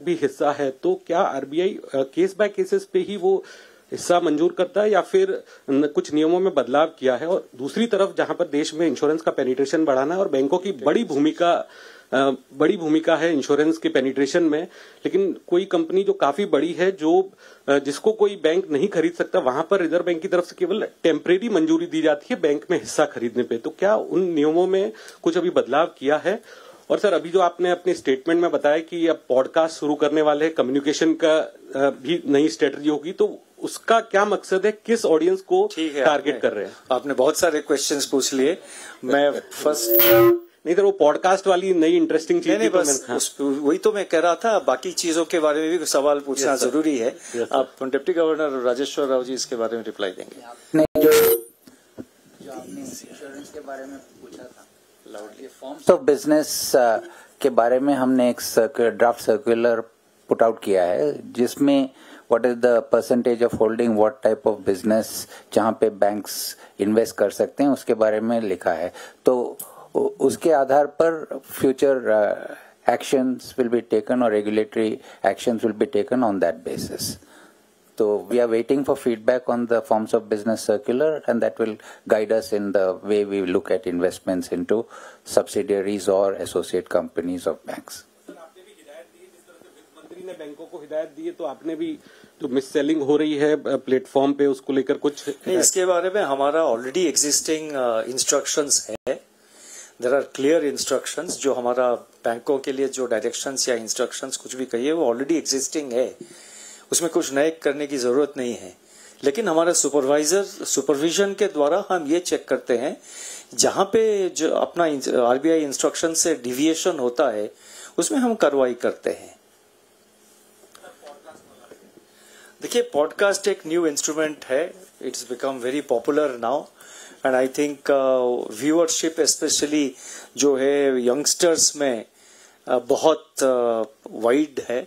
भी हिस्सा है, तो क्या आरबीआई केस बाय केसेस पे ही वो हिस्सा मंजूर करता है या फिर कुछ नियमों में बदलाव किया है? और दूसरी तरफ जहां पर देश में इंश्योरेंस का पेनिट्रेशन बढ़ाना है और बैंकों की बड़ी भूमिका है इंश्योरेंस के पेनिट्रेशन में, लेकिन कोई कंपनी जो काफी बड़ी है, जिसको कोई बैंक नहीं खरीद सकता, वहां पर रिजर्व बैंक की तरफ से केवल टेम्परेरी मंजूरी दी जाती है बैंक में हिस्सा खरीदने पे। तो क्या उन नियमों में कुछ अभी बदलाव किया है? और सर, अभी जो आपने अपने स्टेटमेंट में बताया कि अब पॉडकास्ट शुरू करने वाले, कम्युनिकेशन का भी नई स्ट्रेटजी होगी, तो उसका क्या मकसद है, किस ऑडियंस को टारगेट कर रहे हैं? आपने बहुत सारे क्वेश्चंस पूछ लिए। मैं फर्स्ट नहीं तो वो पॉडकास्ट वाली नई इंटरेस्टिंग चीज नहीं, बस वही तो मैं कह रहा था। बाकी चीजों के बारे में भी सवाल पूछना जरूरी है। आप डिप्टी गवर्नर राजेश्वर राव जी इसके बारे में रिप्लाई देंगे। जो आपने इंश्योरेंस के बारे में पूछा था, फॉर्म्स ऑफ बिजनेस के बारे में हमने एक ड्राफ्ट सर्कुलर पुट आउट किया है, जिसमें what is the percentage of holding, what type of business जहां पे बैंक्स इन्वेस्ट कर सकते हैं, उसके बारे में लिखा है। तो उसके आधार पर future actions will be taken और regulatory actions will be taken on that basis. So we are waiting for feedback on the forms of business circular, and that will guide us in the way we look at investments into subsidiaries or associate companies of banks. आपने भी हिदायत दी, जिस तरह से वित्त मंत्री ने बैंकों को हिदायत दी है, तो आपने भी जो मिस सेलिंग हो रही है प्लेटफॉर्म पे, उसको लेकर कुछ इसके बारे में हमारा ऑलरेडी एग्जिस्टिंग इंस्ट्रक्शंस है। देयर आर क्लियर इंस्ट्रक्शंस जो हमारा बैंकों के लिए जो डायरेक्शंस या इंस्ट्रक्शंस कुछ भी कहिए वो ऑलरेडी एग्जिस्टिंग है, उसमें कुछ नए करने की जरूरत नहीं है। लेकिन हमारा सुपरविजन के द्वारा हम ये चेक करते हैं जहां पे जो अपना आरबीआई इंस्ट्रक्शन से डिविएशन होता है उसमें हम कार्रवाई करते हैं। देखिए, पॉडकास्ट एक न्यू इंस्ट्रूमेंट है, it's become very popular now and I think viewership specially जो है यंगस्टर्स में बहुत वाइड है।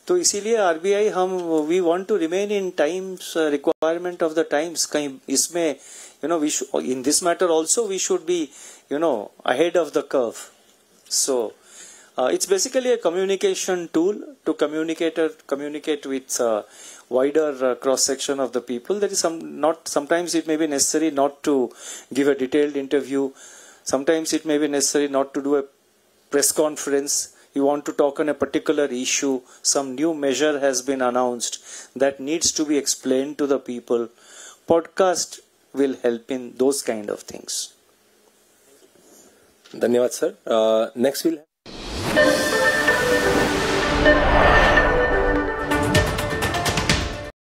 तो इसीलिए आरबीआई हम we want to remain in times requirement of the times. कहीं इसमें we in this matter also we should be ahead of the curve. So it's basically a communication tool to communicate with wider cross section of the people. There is sometimes it may be necessary not to give a detailed interview. Sometimes it may be necessary not to do a press conference. You want to talk on a particular issue, some new measure has been announced that needs to be explained to the people. Podcast will help in those kind of things. धन्यवाद sir. Next will